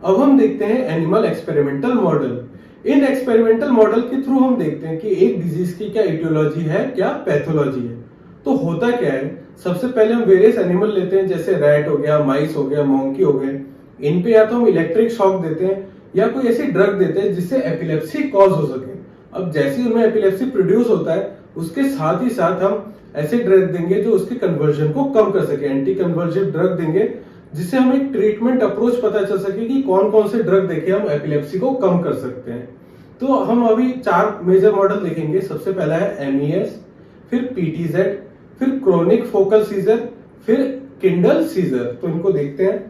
अब हम देखते हैं animal experimental model. In experimental model के थ्रू हम देखते हैं कि एक डिजीज की क्या इटियोलॉजी है, क्या पैथोलॉजी है। तो होता क्या है, सबसे पहले हम वेरियस एनिमल लेते हैं, जैसे रैट हो गया, माइस हो गया, मॉन्की हो गए। इन पे या तो हम इलेक्ट्रिक शॉक देते हैं या कोई ऐसी ड्रग देते हैं जिससे एपिलेप्सी कॉज हो सके। अब जैसे ही उनमें एपिलेप्सी प्रोड्यूस होता है, उसके साथ ही साथ हम ऐसे ड्रग देंगे जो उसके कन्वर्जन को कम कर सके, एंटी कन्वर्जिव ड्रग देंगे, जिससे हमें एक ट्रीटमेंट अप्रोच पता चल सके कि कौन कौन से ड्रग देके हम एपिलेप्सी को कम कर सकते हैं। तो हम अभी 4 मेजर मॉडल देखेंगे। सबसे पहला है एमईएस, फिर पीटीजेड, फिर क्रोनिक फोकल सीजर, फिर किंडल सीजर। तो इनको देखते हैं।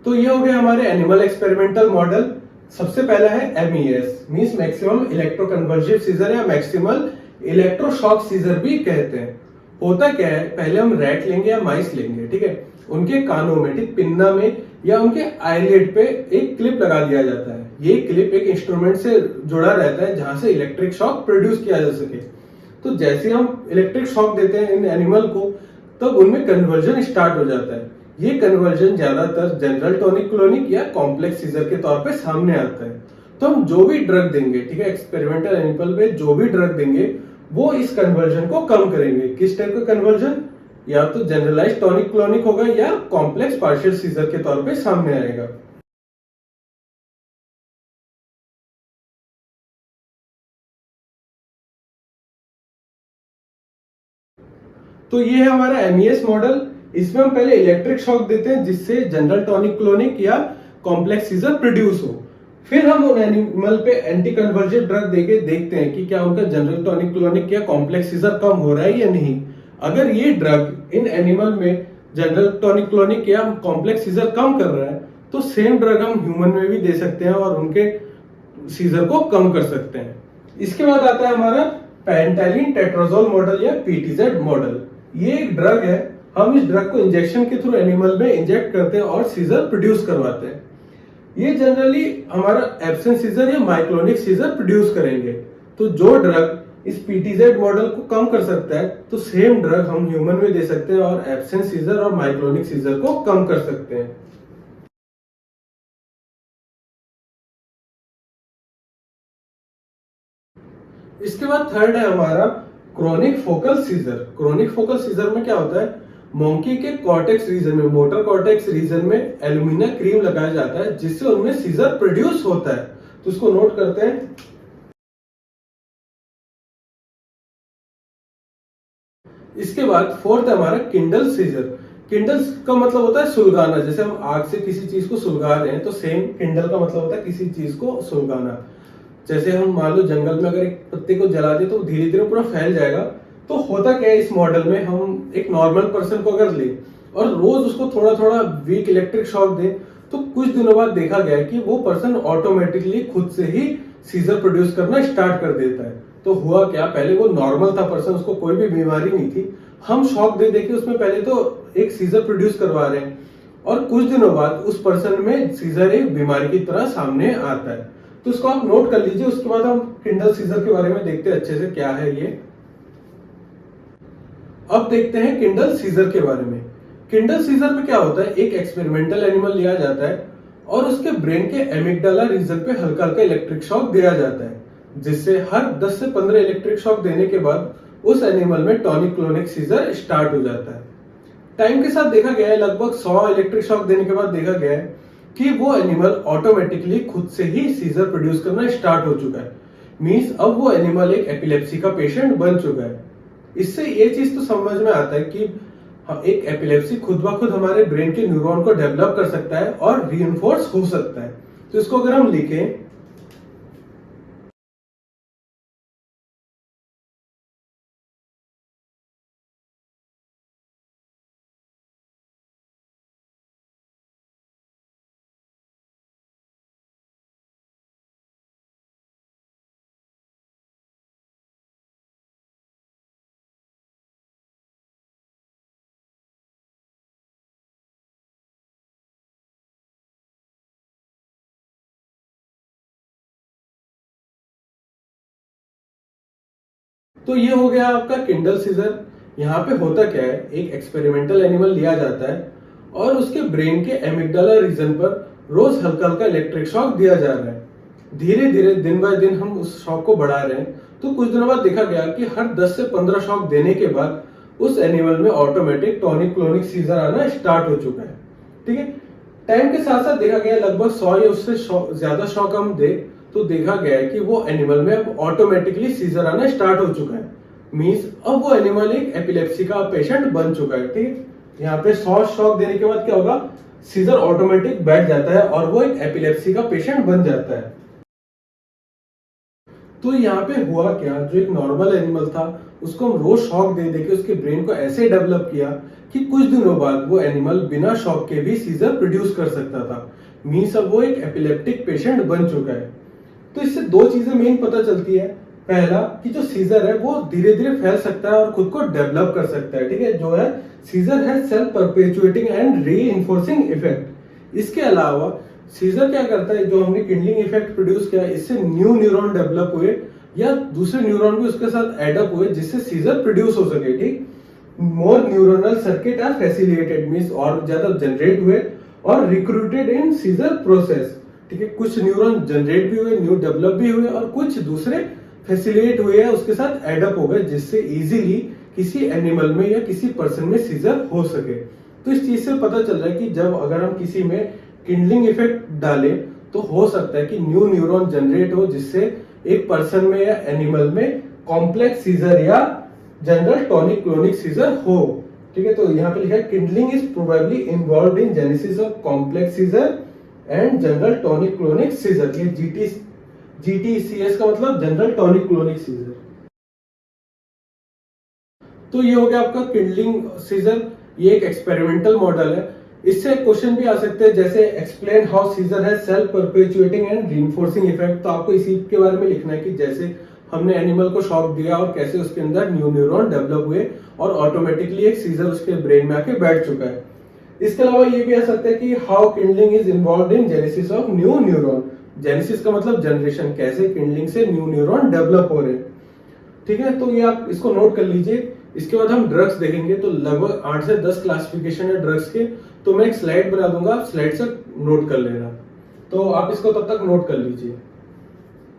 तो ये हो गए हमारे एनिमल एक्सपेरिमेंटल मॉडल। सबसे पहला है एमईएस, मींस मैक्सिमम इलेक्ट्रोकन्वर्जिव सीजर या मैक्सिमल इलेक्ट्रोशॉक सीजर भी कहते हैं। होता क्या है, पहले हम रैट लेंगे या माइस लेंगे, ठीक है। उनके कानों में, ठीक पिन्ना में या उनके आईलिड पे एक क्लिप लगा दिया जाता है। ये क्लिप एक इंस्ट्रूमेंट से जुड़ा रहता है जहां से इलेक्ट्रिक शॉक प्रोड्यूस किया जा सके। तो जैसे हम इलेक्ट्रिक शॉक देते हैं इन एनिमल को, तब उनमें कन्वर्जन स्टार्ट हो जाता है। ये कन्वर्जन ज्यादातर जनरल टॉनिक क्लोनिक या कॉम्प्लेक्स सीजर के तौर पे सामने आता है। तो हम जो भी ड्रग देंगे, ठीक है, एक्सपेरिमेंटल एनिमल पे जो भी ड्रग देंगे वो इस कन्वर्जन को कम करेंगे। किस टाइप का कन्वर्जन? या तो जनरलाइज टॉनिक क्लोनिक होगा या कॉम्प्लेक्स पार्शियल सीजर के तौर पे सामने आएगा। तो ये है हमारा एमईएस मॉडल। इसमें हम पहले इलेक्ट्रिक शॉक देते हैं जिससे जनरल टॉनिक क्लोनिक या कॉम्प्लेक्स सीजर प्रोड्यूस हो। फिर हम उन एनिमल पे एंटी कन्वर्जिव ड्रग देके देखते हैं कि क्या उनका जनरल टॉनिक क्लोनिक या कॉम्प्लेक्स सीजर कम हो रहा है या नहीं। अगर ये ड्रग इन एनिमल में जनरल टॉनिक क्लोनिक या कॉम्प्लेक्स सीजर कम कर रहा है, तो सेम ड्रग हम ह्यूमन में भी दे सकते हैं और उनके सीजर को कम कर सकते हैं। इसके बाद आता है हमारा पेंटालिन टेट्राजोल मॉडल या पीटीजेड मॉडल। ये एक ड्रग है। हम इस ड्रग को इंजेक्शन के थ्रू एनिमल में इंजेक्ट करते हैं और सीजर प्रोड्यूस करवाते हैं। ये जनरली हमारा एब्सेंट सीजर या माइक्लोनिक सीजर प्रोड्यूस करेंगे। तो जो ड्रग इस पीटीजेड मॉडल को कम कर सकता है, तो सेम ड्रग हम ह्यूमन में दे सकते हैं और एब्सेंट सीजर और माइक्लोनिक सीजर को कम कर सकते हैं। इसके बाद थर्ड है हमारा chronic focal scissor. Chronic focal scissor में क्या होता है, मोंकी के कॉर्टेक्स रीजन में, मोटर कॉर्टेक्स रीजन में एल्यूमिना क्रीम लगाया जाता है जिससे उनमें सीजर प्रोड्यूस होता है। तो इसको नोट करते हैं। इसके बाद फोर्थ है हमारा किंडल सीजर। किंडल का मतलब होता है सुलगाना। जैसे हम आग से किसी चीज को सुलगा रहे हैं, तो सेम किंडल का मतलब होता है किसी चीज को सुलगाना। जैसे हम मान लो जंगल में अगर एक पत्ते को जला दे तो धीरे धीरे पूरा फैल जाएगा। तो होता क्या है, इस मॉडल में हम एक नॉर्मल पर्सन को अगर ले और रोज उसको थोड़ा थोड़ा वीक इलेक्ट्रिक शॉक दे, तो कुछ दिनों बाद देखा गया है कि वो पर्सन ऑटोमेटिकली खुद से ही सीजर प्रोड्यूस करना स्टार्ट कर देता है। तो हुआ क्या, पहले वो नॉर्मल था पर्सन, उसको कोई भी बीमारी नहीं थी। हम शॉक दे देके उसमें पहले तो एक सीजर प्रोड्यूस करवा रहे हैं और कुछ दिनों बाद उस पर्सन में सीजर एक बीमारी की तरह सामने आता है। तो इसको आप नोट कर लीजिए। उसके बाद हम किंडल सीजर के बारे में देखते हैं अच्छे से क्या है ये। अब देखते हैं किंडल सीजर के बारे में। किंडल सीजर में क्या होता है, एक एक्सपेरिमेंटल एनिमल लिया जाता है और उसके ब्रेन के एमिगडाला रीजन पे हल्का हल्का इलेक्ट्रिक शॉक दिया जाता है, जिससे हर 10 से 15 इलेक्ट्रिक शॉक देने के बाद उस एनिमल में टॉनिक क्लोनिक सीजर स्टार्ट हो जाता है। टाइम के साथ देखा गया है, लगभग 100 इलेक्ट्रिक शॉक देने के बाद देखा गया है कि वो एनिमल ऑटोमेटिकली खुद से ही सीजर प्रोड्यूस करना स्टार्ट हो चुका है। मींस अब वो एनिमल एक एपिलेप्सी का पेशेंट बन चुका है। इससे ये चीज तो समझ में आता है कि एक एपिलेप्सी खुद ब खुद हमारे ब्रेन के न्यूरॉन को डेवलप कर सकता है और रीइंफोर्स हो सकता है। तो इसको अगर हम लिखें, तो ये हो गया आपका किंडल सीजर। यहाँ पे होता क्या है, एक एक्सपेरिमेंटल एनिमल लिया जाता है और उसके ब्रेन के एमिगडाला रीजन पर रोज हल्का हल्का इलेक्ट्रिक शॉक दिया जा रहा है। धीरे धीरे दिन बाय दिन हम उस शॉक को बढ़ा रहे हैं। तो कुछ दिनों बाद देखा गया कि हर 10 से 15 शॉक देने के बाद उस एनिमल में ऑटोमेटिक टॉनिक क्लोनिक सीजर आना स्टार्ट हो चुका है। ठीक है, टाइम के साथ साथ देखा गया लगभग 100 या उससे ज्यादा शॉक हम दे तो देखा गया है कि वो एनिमल में अब ऑटोमेटिकली सीजर आना स्टार्ट हो चुका है। मींस अब वो एनिमल एक एपिलेप्सी का पेशेंट बन चुका है। ठीक है, यहाँ पे 100 शॉक देने के बाद क्या होगा, सीजर ऑटोमेटिक बैठ जाता है और वो एक एपिलेप्सी का पेशेंट बन जाता है। तो यहाँ पे हुआ क्या, जो एक नॉर्मल एनिमल था उसको हम रोज शॉक दे दे के उसके ब्रेन को ऐसे डेवलप किया कि कुछ दिनों बाद वो एनिमल बिना शॉक के भी सीजर प्रोड्यूस कर सकता था। मींस अब वो एक एपिलेप्टिक पेशेंट बन चुका है। तो इससे दो चीजें मेन पता चलती है। पहला कि जो सीजर है वो धीरे धीरे फैल सकता है और खुद को डेवलप कर सकता है। ठीक है, जो है सीजर है self perpetuating and reinforcing effect. इसके अलावा सीजर क्या करता है, जो हमने किंडलिंग इफेक्ट प्रोड्यूस किया इससे न्यू न्यूरॉन डेवलप हुए या दूसरे न्यूरॉन भी उसके साथ एडअप हुए जिससे सीजर प्रोड्यूस हो सके। ठीक, more neuronal circuit are facilitated, means और ज्यादा जनरेट हुए और रिक्रूटेड इन सीजर प्रोसेस। ठीक है, कुछ न्यूरॉन जनरेट भी हुए, न्यू डेवलप भी हुए और कुछ दूसरे फैसिलिटेट हुए या उसके साथ एडअप हो गए जिससे इजीली किसी एनिमल में या किसी पर्सन में सीजर हो सके। तो इस चीज से पता चल रहा है कि जब अगर हम किसी में किंडलिंग इफेक्ट डालें तो हो सकता है कि न्यू न्यूरॉन जनरेट हो जिससे एक पर्सन में या एनिमल में कॉम्प्लेक्स सीजर या जनरल टॉनिक क्लोनिक सीजर हो। ठीक है, तो यहाँ पे लिखा है kindling is probably involved in genesis of complex seizure and general tonic clonic seizure. ये जीटीसीएस का मतलब जनरल टॉनिक क्लोनिक सीजर। तो ये हो गया आपका किंडलिंग सीजर। ये एक एक्सपेरिमेंटल मॉडल है। इससे क्वेश्चन भी आ सकते हैं जैसे एक्सप्लेन हाउ सीजर है self perpetuating and reinforcing effect. तो आपको इसी के बारे में लिखना है कि जैसे हमने एनिमल को शॉक दिया और कैसे उसके अंदर न्यू न्यूरॉन डेवलप हुए और ऑटोमेटिकली एक सीजर उसके ब्रेन में आके बैठ चुका है। इसके अलावा ये भी आ सकता है कि how Kindling is involved in genesis of new neuron. Genesis का मतलब जनरेशन, कैसे किंडलिंग से न्यू न्यूरॉन डेवलप हो रहे हैं। ठीक है, तो ये आप इसको नोट कर लीजिए। इसके बाद हम ड्रग्स देखेंगे। तो लगभग 8 से 10 क्लासिफिकेशन है ड्रग्स के। तो मैं एक स्लाइड बना दूंगा, आप स्लाइड से नोट कर लेना। तो आप इसको तब तक नोट कर लीजिए।